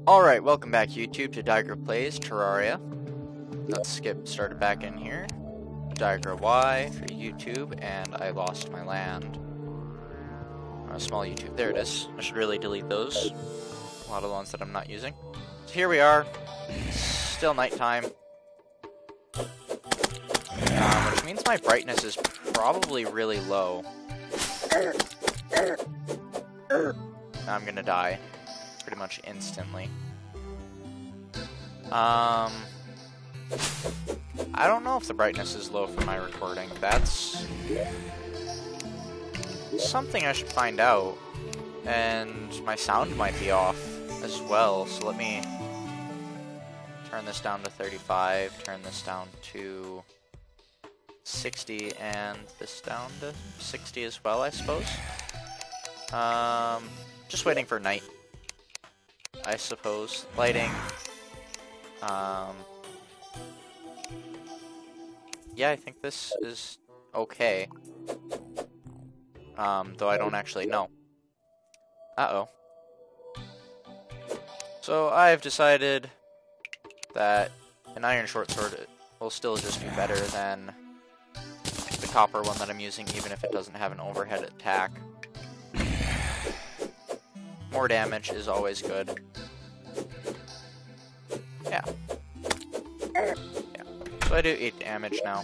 Alright, welcome back YouTube to Diegrah Plays Terraria. Let's skip started back in here. Diegrah Y for YouTube, and I lost my land. Small YouTube, there it is. I should really delete those. A lot of the ones that I'm not using. So here we are, still nighttime. Which means my brightness is probably really low. I'm gonna die pretty much instantly. I don't know if the brightness is low for my recording. That's something I should find out. And my sound might be off as well, so let me turn this down to 35, turn this down to 60, and this down to 60 as well, I suppose. Just waiting for night, I suppose. Lighting. Yeah, I think this is okay. Though I don't actually know. Uh-oh. So I've decided that an iron short sword will still just be better than the copper one that I'm using, even if it doesn't have an overhead attack. More damage is always good. Yeah. Yeah. So I do 8 damage now.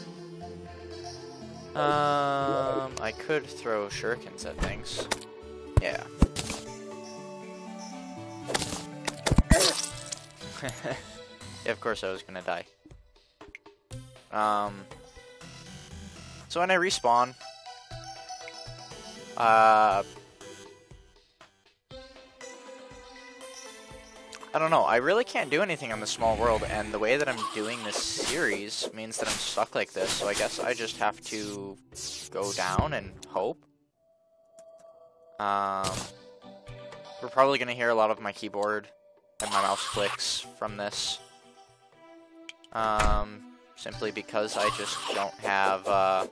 I could throw shurikens at things. Yeah. Yeah, of course I was gonna die. So when I respawn, I don't know, I really can't do anything on the small world, and the way that I'm doing this series means that I'm stuck like this, so I guess I just have to go down and hope. We're probably going to hear a lot of my keyboard and my mouse clicks from this. Simply because I just don't have a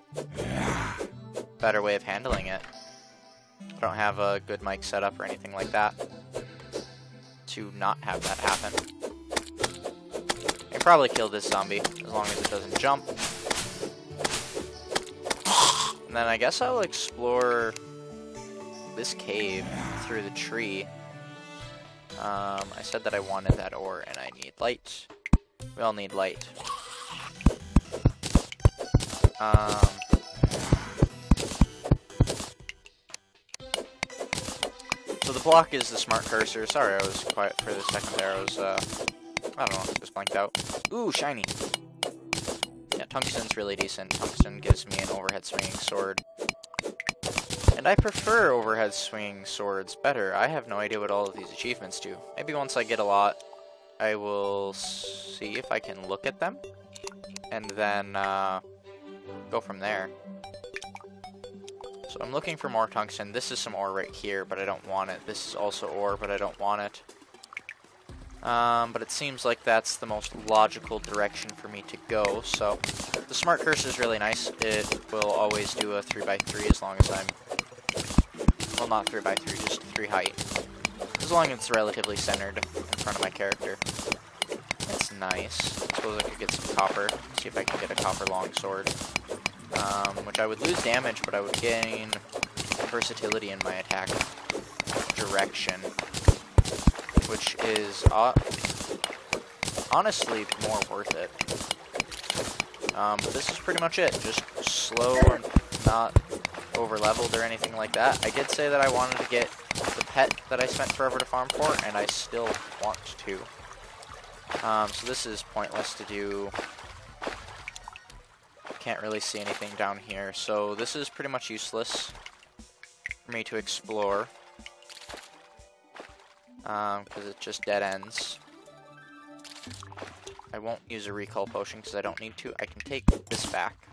better way of handling it. I don't have a good mic setup or anything like that to not have that happen. I can probably kill this zombie as long as it doesn't jump. And then I guess I'll explore this cave through the tree. I said that I wanted that ore and I need light. We all need light. So the block is the smart cursor. Sorry, I was quiet for the second there. I was, I don't know, just blanked out. Ooh, shiny. Yeah, tungsten's really decent. Tungsten gives me an overhead swinging sword. And I prefer overhead swinging swords better. I have no idea what all of these achievements do. Maybe once I get a lot, I will see if I can look at them. And then, go from there. So I'm looking for more tungsten. This is some ore right here, but I don't want it. This is also ore, but I don't want it. But it seems like that's the most logical direction for me to go. So the smart cursor is really nice. It will always do a 3x3 as long as I'm... Well, not 3x3, just 3 height. As long as it's relatively centered in front of my character. It's nice. I suppose I could get some copper. See if I can get a copper longsword. Which I would lose damage, but I would gain versatility in my attack direction, which is honestly more worth it. But this is pretty much it. Just slow and not over-leveled or anything like that. I did say that I wanted to get the pet that I spent forever to farm for, and I still want to. So this is pointless to do. Can't really see anything down here, so this is pretty much useless for me to explore, because it just dead ends. I won't use a recall potion because I don't need to. I can take this back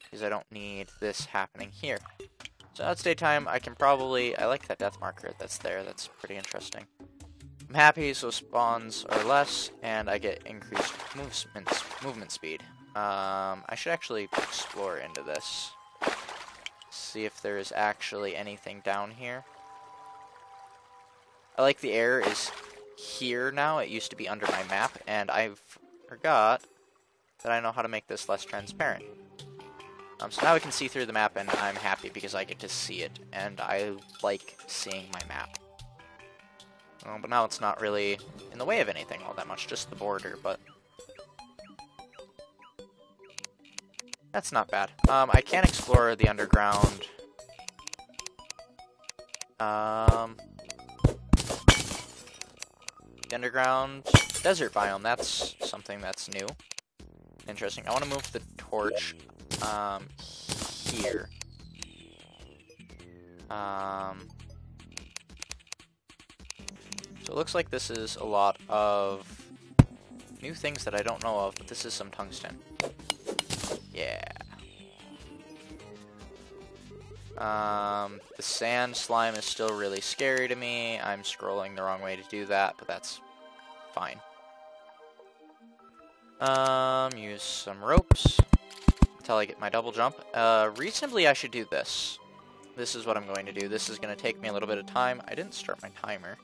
because I don't need this happening here. So now it's daytime. I can probably... I like that death marker that's there. That's pretty interesting. I'm happy, so spawns are less, and I get increased movement speed. I should actually explore into this. See if there is actually anything down here. I like the air is here now. It used to be under my map, and I forgot that I know how to make this less transparent. So now we can see through the map, and I'm happy because I get to see it, and I like seeing my map. But now it's not really in the way of anything all that much, just the border, but that's not bad. I can explore the underground. The underground desert biome, that's something that's new. Interesting. I want to move the torch here. So it looks like this is a lot of new things that I don't know of, but this is some tungsten. Yeah. The sand slime is still really scary to me. I'm scrolling the wrong way to do that, but that's fine. Use some ropes until I get my double jump. Reasonably, I should do this. This is what I'm going to do. This is going to take me a little bit of time. I didn't start my timer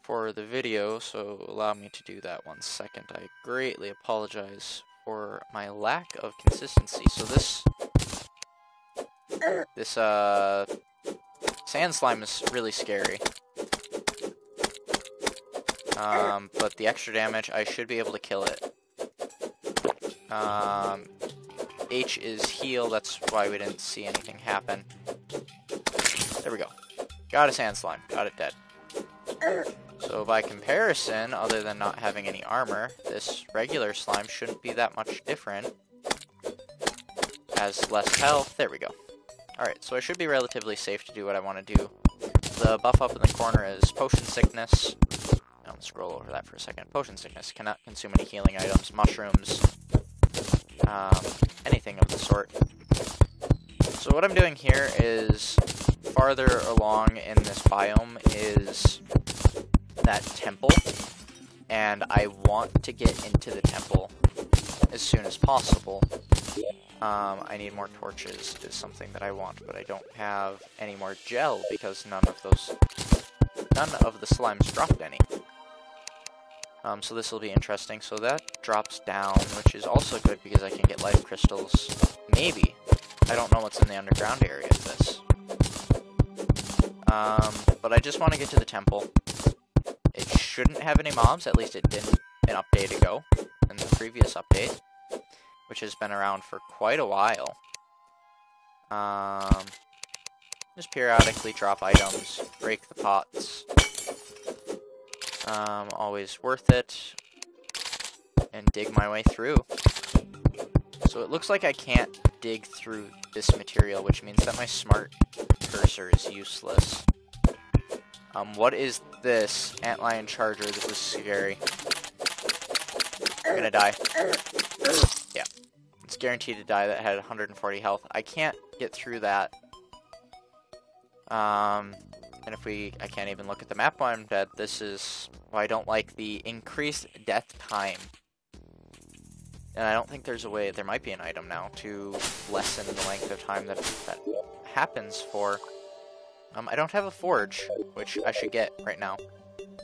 for the video, so allow me to do that 1 second. I greatly apologize for my lack of consistency. So this sand slime is really scary. But the extra damage, I should be able to kill it. H is heal, that's why we didn't see anything happen. There we go. Got a sand slime. Got it dead. So by comparison, other than not having any armor, this regular slime shouldn't be that much different. Has less health. There we go. Alright, so I should be relatively safe to do what I want to do. The buff up in the corner is potion sickness. I'll scroll over that for a second. Potion sickness cannot consume any healing items, mushrooms, anything of the sort. So what I'm doing here is, farther along in this biome is that temple, and I want to get into the temple as soon as possible. I need more torches is something that I want, but I don't have any more gel because none of the slimes dropped any. So this will be interesting. So that drops down, which is also good because I can get life crystals. Maybe. I don't know what's in the underground area of this. But I just want to get to the temple. It shouldn't have any mobs, at least it didn't an update ago, in the previous update, which has been around for quite a while. Just periodically drop items, break the pots. Always worth it. And dig my way through. So it looks like I can't dig through this material, which means that my smart cursor is useless. What is this? Antlion charger, this is scary. I'm gonna die. Yeah. It's guaranteed to die. That had 140 health. I can't get through that. And I can't even look at the map while I'm dead. This is why I don't like the increased death time. And I don't think there's a way, there might be an item now to lessen the length of time that happens for. I don't have a forge, which I should get right now.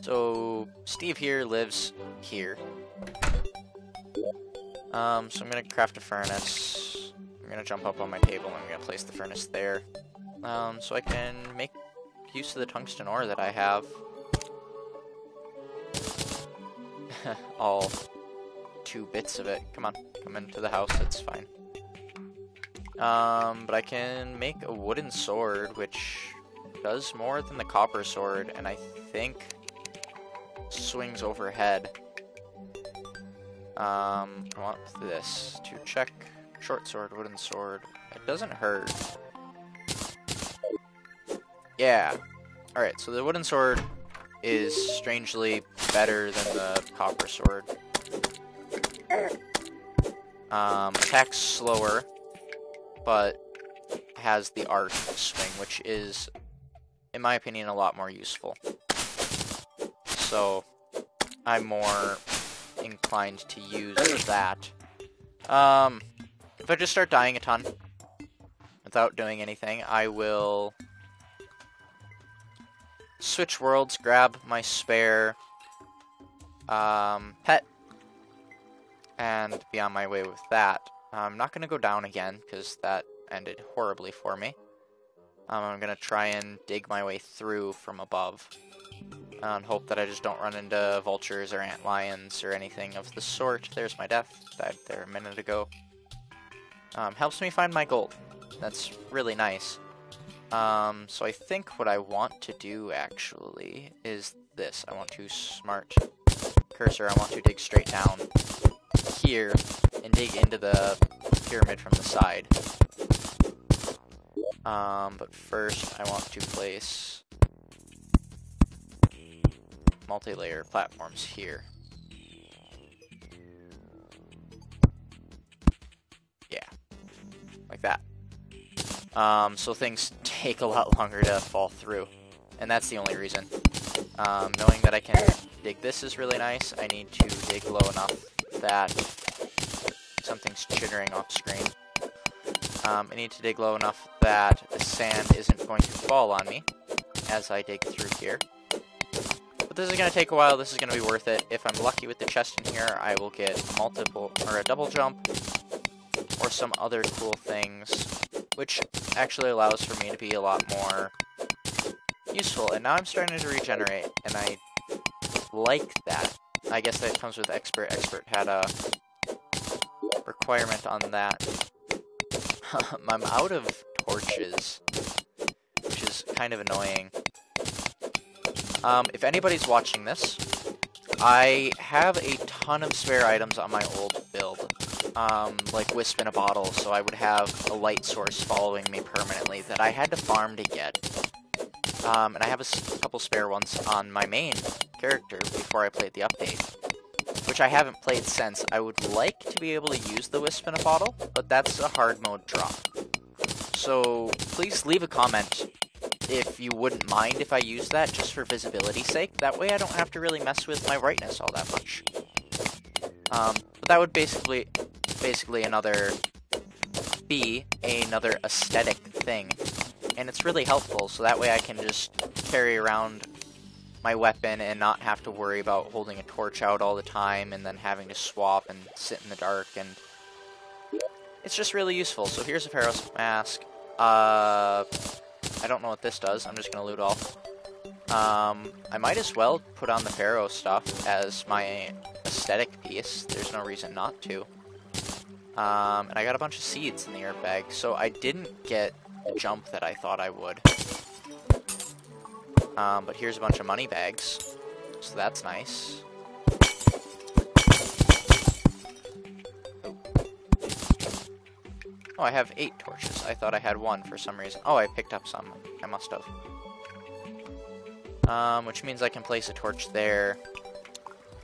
So, Steve here lives here. So I'm gonna craft a furnace. I'm gonna jump up on my table and I'm gonna place the furnace there. So I can make use of the tungsten ore that I have. All 2 bits of it. Come on, come into the house, it's fine. But I can make a wooden sword, which does more than the copper sword, and I think swings overhead. I want this to check. Short sword, wooden sword. It doesn't hurt. Yeah. Alright, so the wooden sword is strangely better than the copper sword. Attacks slower, but has the arc swing, which is, in my opinion, a lot more useful. So, I'm more inclined to use that. If I just start dying a ton without doing anything, I will switch worlds, grab my spare pet, and be on my way with that. I'm not going to go down again, because that ended horribly for me. I'm going to try and dig my way through from above, and hope that I just don't run into vultures or antlions or anything of the sort. There's my death. Died there a minute ago. Helps me find my gold. That's really nice. So I think what I want to do, actually, is this. I want to smart cursor. I want to dig straight down here and dig into the pyramid from the side. But first I want to place multi-layer platforms here. Yeah, like that. So things take a lot longer to fall through, and that's the only reason. Knowing that I can dig this is really nice. I need to dig low enough that something's chittering off screen. I need to dig low enough that the sand isn't going to fall on me as I dig through here. But this is going to take a while. This is going to be worth it. If I'm lucky with the chest in here, I will get multiple, or a double jump, or some other cool things, which actually allows for me to be a lot more useful. And now I'm starting to regenerate, and I like that. I guess that comes with Expert. Expert had a requirement on that. I'm out of torches, which is kind of annoying. If anybody's watching this, I have a ton of spare items on my old build, like Wisp in a bottle, so I would have a light source following me permanently that I had to farm to get. And I have a couple spare ones on my main character before I played the update, which I haven't played since. I would like to be able to use the Wisp in a bottle, but that's a hard mode drop. So please leave a comment if you wouldn't mind if I use that, just for visibility's sake. That way I don't have to really mess with my brightness all that much. But that would basically be another aesthetic thing. And it's really helpful, so that way I can just carry around my weapon and not have to worry about holding a torch out all the time and then having to swap and sit in the dark, and it's just really useful. So here's a Pharaoh's Mask. I don't know what this does. I'm just gonna loot all. I might as well put on the Pharaoh stuff as my aesthetic piece. There's no reason not to. And I got a bunch of seeds in the herb bag, so I didn't get the jump that I thought I would. But here's a bunch of money bags, so that's nice. Oh, I have 8 torches. I thought I had 1 for some reason. Oh, I picked up some. I must have. Which means I can place a torch there.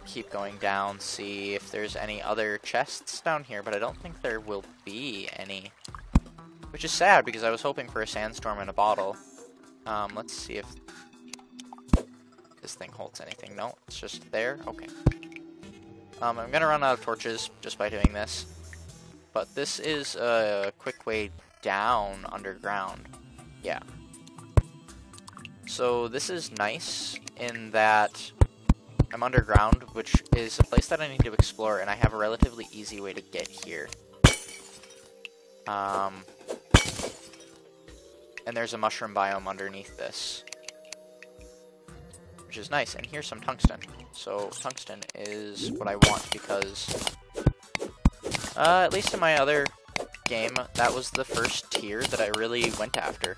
Keep going down, see if there's any other chests down here, but I don't think there will be any. Which is sad, because I was hoping for a sandstorm in a bottle. Let's see if this thing holds anything. No, it's just there? Okay. I'm gonna run out of torches just by doing this. But this is a quick way down underground. Yeah. So this is nice in that I'm underground, which is a place that I need to explore, and I have a relatively easy way to get here. And there's a mushroom biome underneath this, which is nice. And here's some tungsten. So tungsten is what I want, because at least in my other game, that was the first tier that I really went after.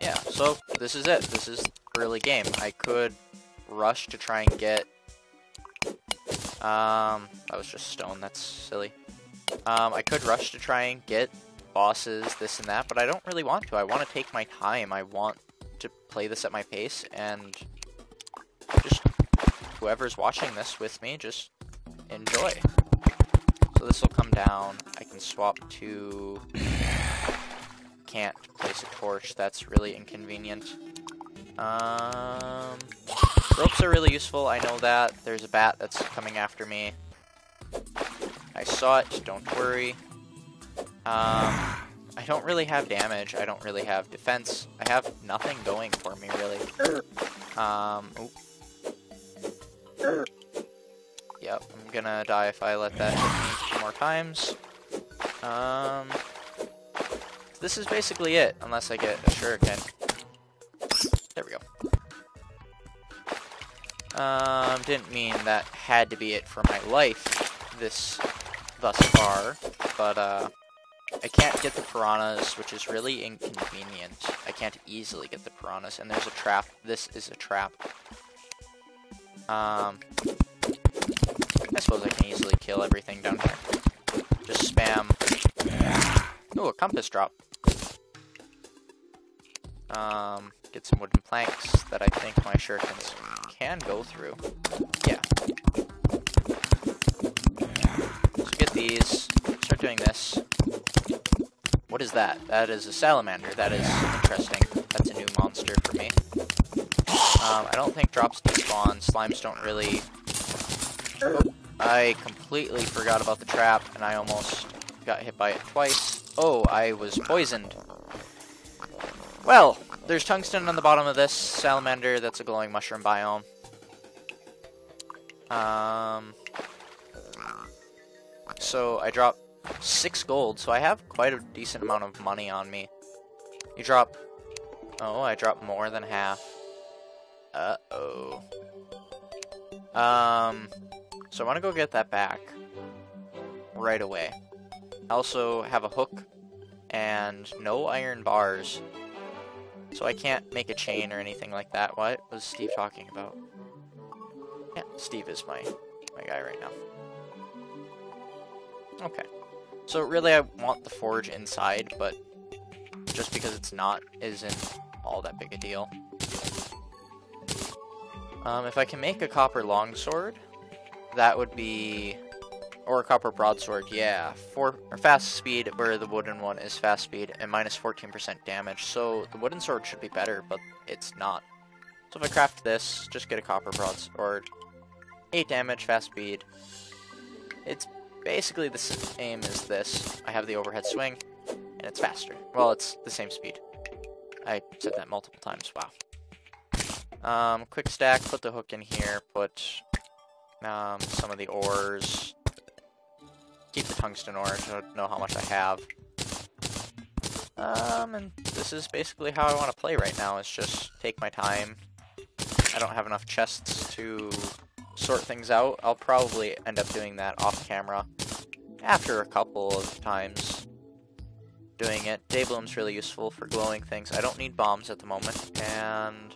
Yeah, so this is it. This is early game. I could rush to try and get... that was just stone, that's silly. I could rush to try and get bosses, this and that, but I don't really want to. I want to take my time. I want to play this at my pace, and just whoever's watching this with me, just enjoy. So this will come down. I can swap to... Can't place a torch. That's really inconvenient. Ropes are really useful. I know that. There's a bat that's coming after me. I saw it. Don't worry. I don't really have damage. I don't really have defense. I have nothing going for me, really. Oop. Yep, I'm gonna die if I let that hit me 2 more times. This is basically it, unless I get a shuriken. There we go. Didn't mean that had to be it for my life thus far, but I can't get the piranhas, which is really inconvenient. I can't easily get the piranhas, and there's a trap. This is a trap. I suppose I can easily kill everything down here. Just spam. Ooh, a compass drop. Get some wooden planks that I think my shurikens can go through. Yeah. So get these. Start doing this. What is that? That is a salamander. That is interesting. That's a new monster for me. I don't think drops despawn. Slimes don't really... Oh, I completely forgot about the trap, and I almost got hit by it twice. Oh, I was poisoned. Well, there's tungsten on the bottom of this salamander. That's a glowing mushroom biome. So I dropped 6 gold, so I have quite a decent amount of money on me. You drop... Oh, I dropped more than half. Uh-oh. So I want to go get that back right away. I also have a hook and no iron bars, so I can't make a chain or anything like that. What was Steve talking about? Yeah, Steve is my guy right now. Okay. So really I want the forge inside, but just because it's not isn't all that big a deal. If I can make a copper longsword, that would be... Or a copper broadsword, yeah. Or fast speed, where the wooden one is fast speed, and minus 14% damage. So the wooden sword should be better, but it's not. So if I craft this, just get a copper broadsword. 8 damage, fast speed. It's basically the same as this. I have the overhead swing, and it's faster. Well, it's the same speed. I said that multiple times, wow. Quick stack, put the hook in here, put some of the ores. Keep the tungsten ore, I don't know how much I have. And this is basically how I want to play right now, is just take my time. I don't have enough chests to sort things out. I'll probably end up doing that off camera after a couple of times doing it. Daybloom's really useful for glowing things. I don't need bombs at the moment, and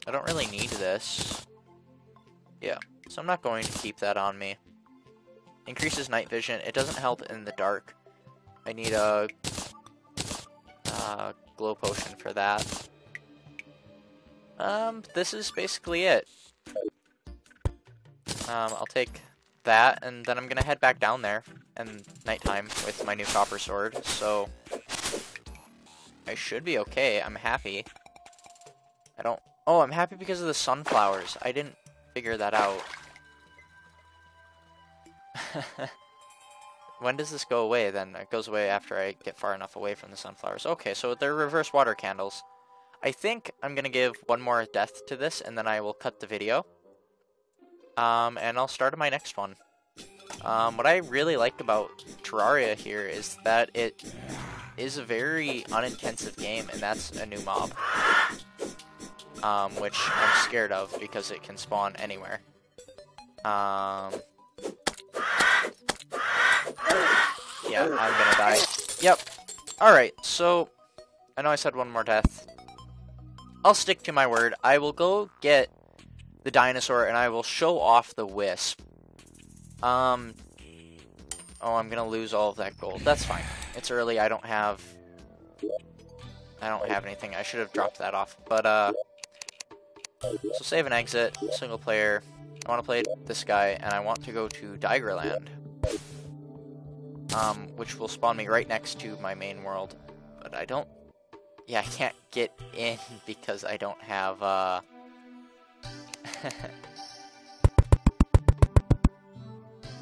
I don't really need this. Yeah, so I'm not going to keep that on me. Increases night vision. It doesn't help in the dark. I need a glow potion for that. This is basically it. I'll take that, and then I'm gonna head back down there in nighttime with my new copper sword, so I should be okay. I'm happy. Oh, I'm happy because of the sunflowers. I didn't figure that out. When does this go away then? It goes away after I get far enough away from the sunflowers. Okay, so they're reverse water candles. I think I'm gonna give one more death to this, and then I will cut the video. And I'll start my next one. What I really like about Terraria here is that it is a very unintensive game, and that's a new mob. Which I'm scared of because it can spawn anywhere. Yeah, I'm gonna die. Yep. Alright, so I know I said one more death. I'll stick to my word. I will go get the dinosaur and I will show off the wisp. Oh, I'm gonna lose all of that gold. That's fine. It's early. I don't have anything. I should have dropped that off. But so save and exit. Single player. I want to play this guy, and I want to go to Diegrah land. Which will spawn me right next to my main world. But I don't... Yeah, I can't get in because I don't have,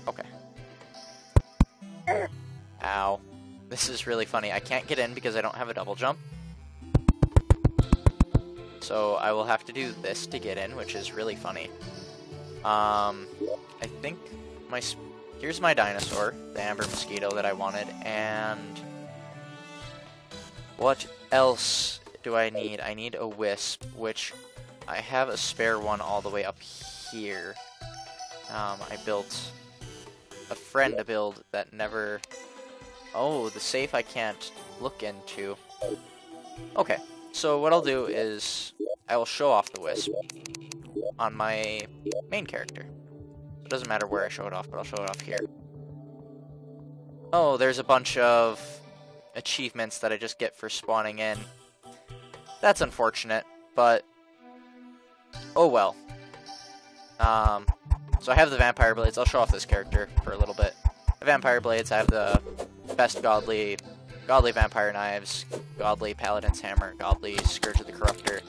Okay. This is really funny. I can't get in because I don't have a double jump. So I will have to do this to get in, which is really funny. I think here's my dinosaur, the amber mosquito that I wanted, and what else do I need? I need a wisp, which I have a spare one all the way up here. I built a friend to build that never... Oh, the safe I can't look into. Okay, so what I'll do is I will show off the wisp on my main character. It doesn't matter where I show it off, but I'll show it off here. Oh, there's a bunch of achievements that I just get for spawning in. That's unfortunate, but oh well. So I have the vampire blades. I'll show off this character for a little bit. The vampire blades, I have the best godly vampire knives, godly paladin's hammer, godly scourge of the corruptor.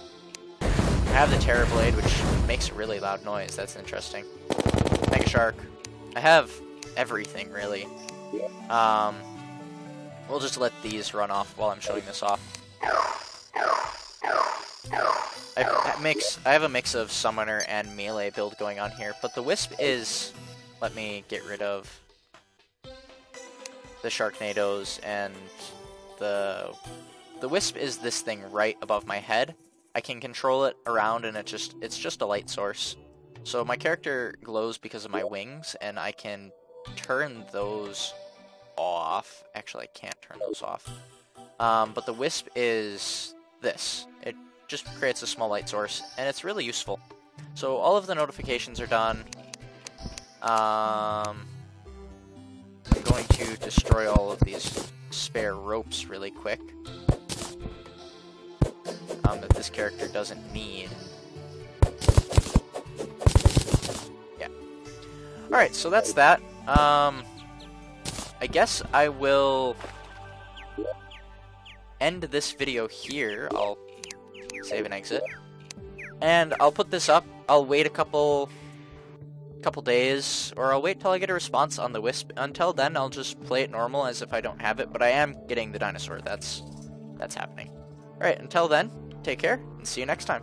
I have the terror blade, which makes a really loud noise. That's interesting. Mega shark. I have everything really. We'll just let these run off while I'm showing this off. I have a mix of summoner and melee build going on here, but the wisp is... Let me get rid of the Sharknadoes, and the wisp is this thing right above my head. I can control it around, and it's just a light source. So my character glows because of my wings, and I can turn those off. Actually, I can't turn those off. But the wisp is this. It just creates a small light source, and it's really useful. So all of the notifications are done. I'm going to destroy all of these spare ropes really quick. That this character doesn't need. Yeah. Alright, so that's that. I guess I will end this video here. I'll save and exit. And I'll put this up. I'll wait a couple days, or I'll wait till I get a response on the wisp. Until then, I'll just play it normal as if I don't have it, but I am getting the dinosaur. That's happening. Alright, until then, take care, and see you next time.